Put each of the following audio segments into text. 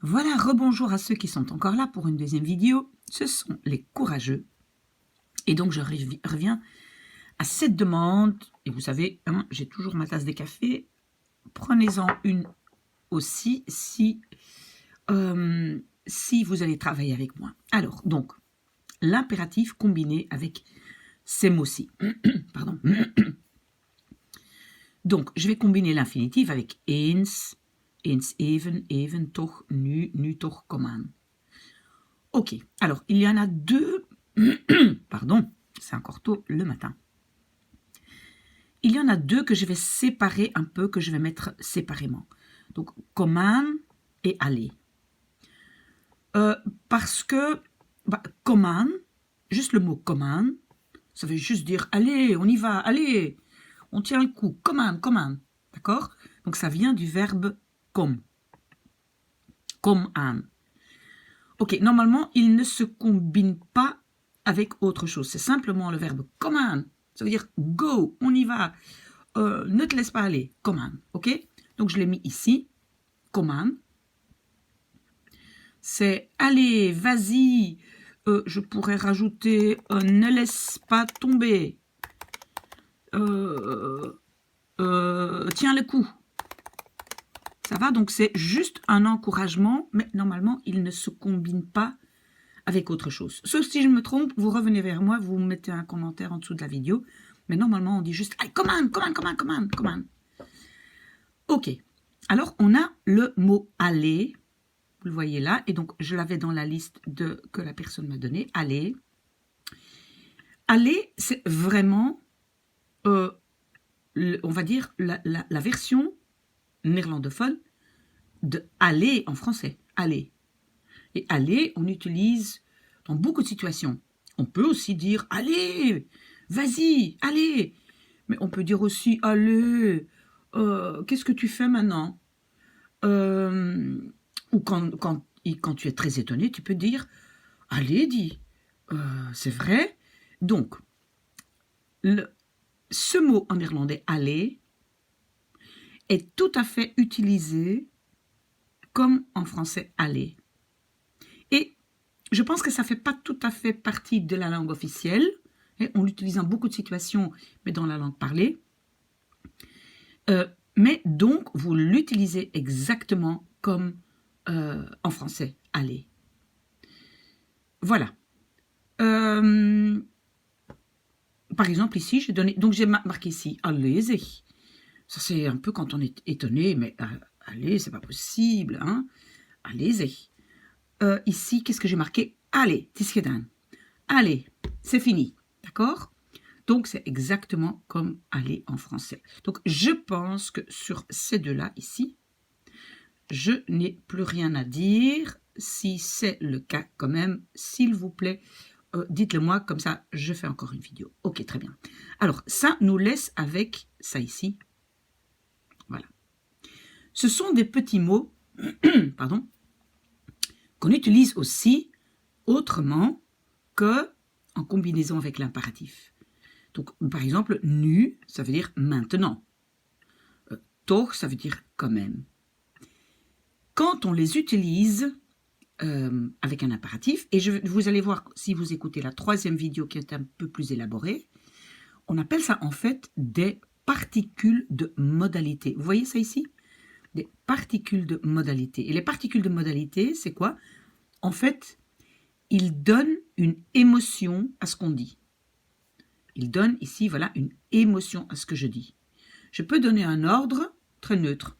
Voilà, rebonjour à ceux qui sont encore là pour une deuxième vidéo. Ce sont les courageux. Et donc, je reviens à cette demande. Et vous savez, hein, j'ai toujours ma tasse de café. Prenez-en une aussi si vous allez travailler avec moi. Alors, donc, l'impératif combiné avec ces mots-ci. Pardon. Donc, je vais combiner l'infinitif avec eens, eens even, even, toch, nu, nu, toch, kom aan. Ok, alors, il y en a deux, pardon, c'est encore tôt le matin. Il y en a deux que je vais séparer un peu, que je vais mettre séparément. Donc, kom aan et aller. Parce que, kom aan, juste le mot kom aan, ça veut juste dire, allez, on y va, allez, on tient le coup, kom aan, d'accord? Donc, ça vient du verbe kom aan. Ok, normalement, il ne se combine pas avec autre chose. C'est simplement le verbe kom aan. Ça veut dire go, on y va, ne te laisse pas aller, kom aan, ok? Donc, je l'ai mis ici, kom aan. C'est allez, vas-y, je pourrais rajouter ne laisse pas tomber, tiens le coup. Ça va, donc c'est juste un encouragement, mais normalement, il ne se combine pas avec autre chose. Sauf si je me trompe, vous revenez vers moi, vous mettez un commentaire en dessous de la vidéo, mais normalement, on dit juste allez, kom aan. Ok, alors on a le mot aller, vous le voyez là, et donc je l'avais dans la liste que la personne m'a donnée, aller. Aller, c'est vraiment, on va dire, la version néerlandophone de aller en français, aller. Et aller, on utilise dans beaucoup de situations. On peut aussi dire allez, vas-y, allez. Mais on peut dire aussi allez, qu'est-ce que tu fais maintenant? Ou quand tu es très étonné, tu peux dire allez, dis, c'est vrai. Donc, ce mot en néerlandais aller est tout à fait utilisé comme en français aller. Et je pense que ça ne fait pas tout à fait partie de la langue officielle. On l'utilise dans beaucoup de situations, mais dans la langue parlée. Mais donc, vous l'utilisez exactement comme en français, aller. Voilà. Par exemple, ici, j'ai marqué ici, allez-y. Ça, c'est un peu quand on est étonné, mais allez, c'est pas possible, hein. Allez-y. Ici, qu'est-ce que j'ai marqué? Allez, het is gedaan. Allez, c'est fini, d'accord? Donc, c'est exactement comme aller en français. Donc, je pense que sur ces deux-là, ici, je n'ai plus rien à dire. Si c'est le cas quand même, s'il vous plaît, dites-le moi, comme ça, je fais encore une vidéo. Ok, très bien. Alors, ça nous laisse avec ça ici. Voilà. Ce sont des petits mots, pardon, qu'on utilise aussi autrement que en combinaison avec l'impératif. Donc, par exemple, nu, ça veut dire maintenant. Toch, ça veut dire quand même. Quand on les utilise avec un impératif, et vous allez voir si vous écoutez la troisième vidéo qui est un peu plus élaborée, on appelle ça en fait des particules de modalité. Vous voyez ça ici? Des particules de modalité. Et les particules de modalité, c'est quoi? En fait, ils donnent une émotion à ce qu'on dit. Ils donnent ici, voilà, une émotion à ce que je dis. Je peux donner un ordre très neutre.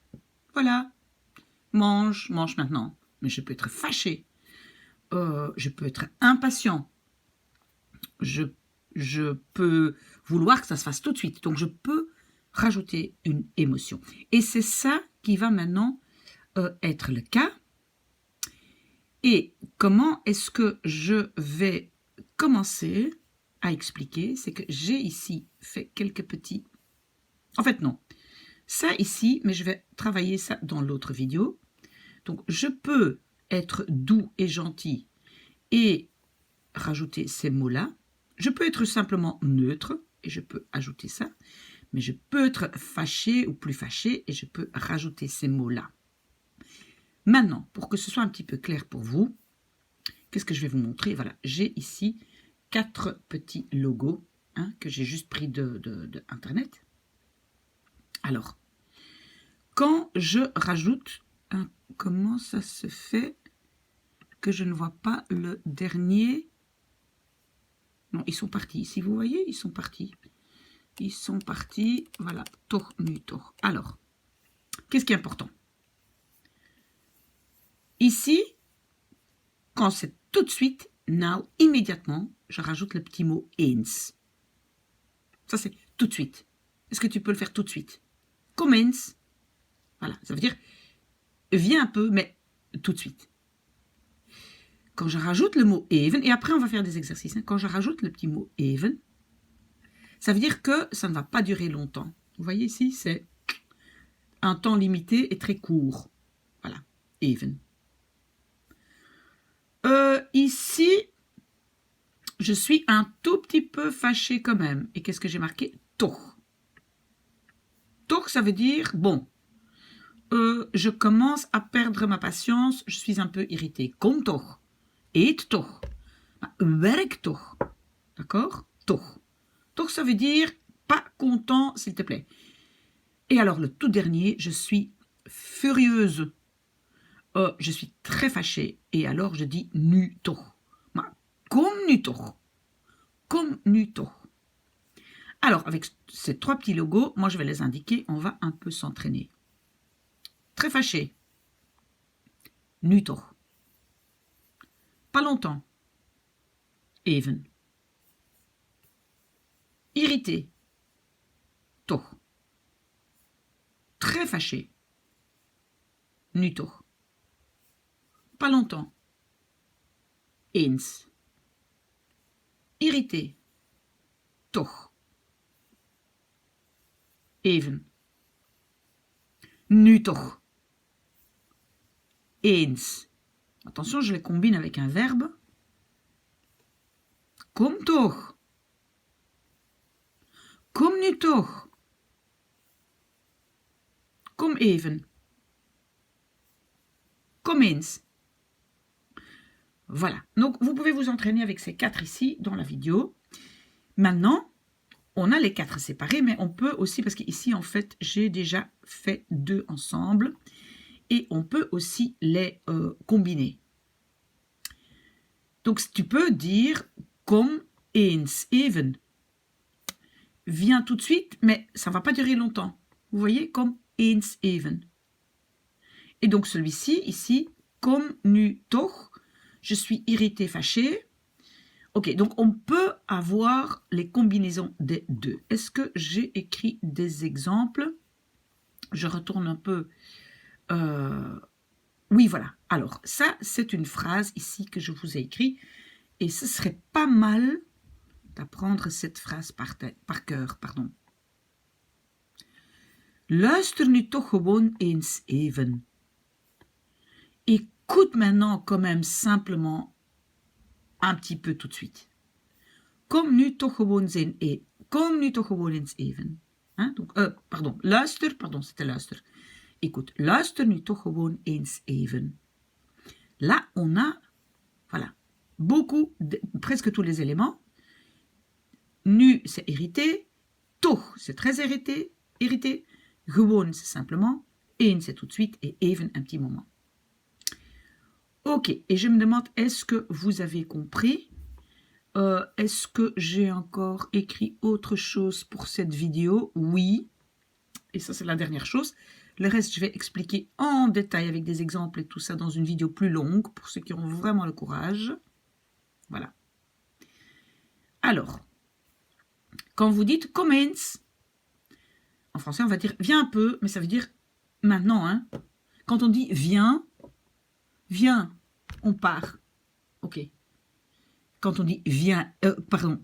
Voilà, mange maintenant. Mais je peux être fâché. Je peux être impatient. Je peux vouloir que ça se fasse tout de suite. Donc, je peux rajouter une émotion. Et c'est ça qui va maintenant être le cas. Et comment est-ce que je vais commencer à expliquer? C'est que j'ai ici fait quelques petits... En fait, non. Ça ici, mais je vais travailler ça dans l'autre vidéo. Donc, je peux être doux et gentil et rajouter ces mots-là. Je peux être simplement neutre et je peux ajouter ça. Mais je peux être fâché ou plus fâché et je peux rajouter ces mots-là. Maintenant, pour que ce soit un petit peu clair pour vous, qu'est-ce que je vais vous montrer? Voilà, j'ai ici 4 petits logos hein, que j'ai juste pris de Internet. Alors, quand je rajoute, comment ça se fait que je ne vois pas le dernier? Non, ils sont partis. Si vous voyez, ils sont partis. Ils sont partis. Voilà, toch, nu, toch. Alors, qu'est-ce qui est important? Ici, quand c'est tout de suite, now, immédiatement, je rajoute le petit mot eens. Ça, c'est tout de suite. Est-ce que tu peux le faire tout de suite? Commence. Voilà, ça veut dire, viens un peu, mais tout de suite. Quand je rajoute le mot even, et après on va faire des exercices, hein, quand je rajoute le petit mot even, ça veut dire que ça ne va pas durer longtemps. Vous voyez ici, c'est un temps limité et très court. Voilà, even. Ici, je suis un tout petit peu fâchée quand même. Et qu'est-ce que j'ai marqué? Toch. Toch, ça veut dire, bon, je commence à perdre ma patience, je suis un peu irritée. Kom toch. Eet toch. Werk toch. D'accord? Toch. Toch, ça veut dire pas content, s'il te plaît. Et alors, le tout dernier, je suis furieuse. Je suis très fâchée. Et alors, je dis nu toch. Kom nu toch. Kom nu toch. Alors, avec ces 3 petits logos, moi, je vais les indiquer. On va un peu s'entraîner. Très fâché. Nu toch. Pas longtemps. Even. Irrité. Toch. Très fâché. Nu toch. Pas longtemps. Eens. Irrité. Toch. Even. Nu toch. Eens. Attention, je les combine avec un verbe. Kom toch. Kom nu toch. Kom even. Kom eens. Voilà. Donc, vous pouvez vous entraîner avec ces 4 ici dans la vidéo. Maintenant, on a les 4 séparés, mais on peut aussi, parce qu'ici, en fait, j'ai déjà fait 2 ensemble. Et on peut aussi les combiner. Donc, tu peux dire kom eens even. Viens tout de suite, mais ça ne va pas durer longtemps. Vous voyez, kom eens even. Et donc, celui-ci, ici, kom nu toch. Je suis irrité, fâché. Ok, donc on peut avoir les combinaisons des deux. Est-ce que j'ai écrit des exemples? Je retourne un peu. Oui, voilà. Alors, ça, c'est une phrase ici que je vous ai écrite. Et ce serait pas mal d'apprendre cette phrase par cœur. Pardon. Luister nu toch gewoon eens even. Écoute maintenant quand même simplement un petit peu tout de suite. Kom nu toch gewoon eens even. Hein? Donc, pardon, luister, pardon, c'était luister. Écoute, luister nu toch gewoon eens even. Là, on a, voilà, presque tous les éléments. Nu, c'est irrité. Toch, c'est très irrité. Gewoon, c'est simplement. Eens, c'est tout de suite. Et even, un petit moment. Ok, et je me demande, est-ce que vous avez compris? Est-ce que j'ai encore écrit autre chose pour cette vidéo? Oui. Et ça, c'est la dernière chose. Le reste, je vais expliquer en détail avec des exemples et tout ça dans une vidéo plus longue pour ceux qui ont vraiment le courage. Voilà. Alors, quand vous dites commence, en français, on va dire viens un peu, mais ça veut dire maintenant. Hein. Quand on dit viens, on part. Ok. Quand on dit viens,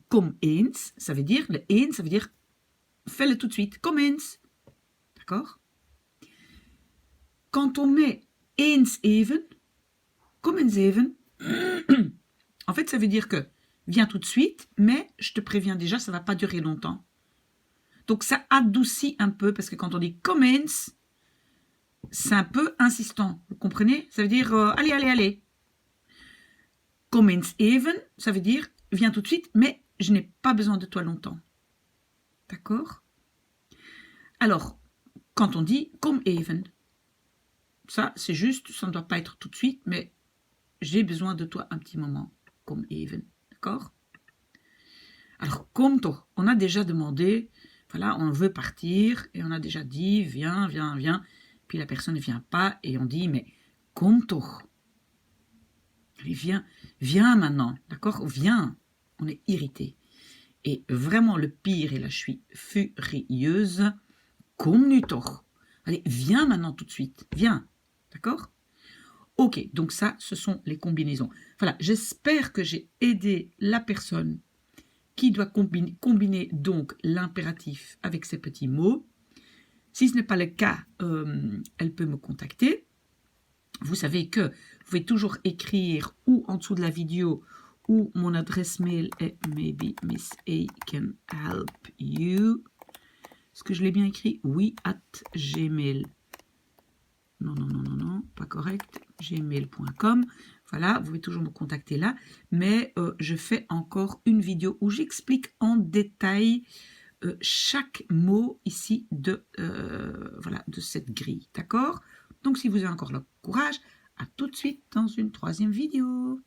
kom eens, ça veut dire, le eens, ça veut dire fais-le tout de suite, kom eens. D'accord? Quand on met eens even, kom eens even, en fait, ça veut dire que viens tout de suite, mais je te préviens déjà, ça ne va pas durer longtemps. Donc, ça adoucit un peu, parce que quand on dit kom eens, c'est un peu insistant. comprenez? Ça veut dire, allez, allez, allez. Kom eens even, ça veut dire, viens tout de suite, mais je n'ai pas besoin de toi longtemps. D'accord? Alors, quand on dit kom even, ça, c'est juste, ça ne doit pas être tout de suite, mais j'ai besoin de toi un petit moment. Kom even, d'accord? Alors, kom toch, on a déjà demandé, voilà, on veut partir, et on a déjà dit, viens, viens, viens, puis la personne ne vient pas, et on dit, mais kom toch. Allez, viens, viens maintenant, d'accord? Viens, on est irrité. Et vraiment le pire, et là je suis furieuse, kom nu toch. Allez, viens maintenant tout de suite, viens, d'accord? Ok, donc ça, ce sont les combinaisons. Voilà, j'espère que j'ai aidé la personne qui doit combiner donc l'impératif avec ces petits mots. Si ce n'est pas le cas, elle peut me contacter. Vous savez que vous pouvez toujours écrire ou en dessous de la vidéo ou mon adresse mail est maybe Miss A can help you. Est-ce que je l'ai bien écrit? Oui, @gmail. Non, pas correct. gmail.com. Voilà, vous pouvez toujours me contacter là. Mais je fais encore une vidéo où j'explique en détail chaque mot ici de cette grille. D'accord? Donc, si vous avez encore le courage, à tout de suite dans une troisième vidéo.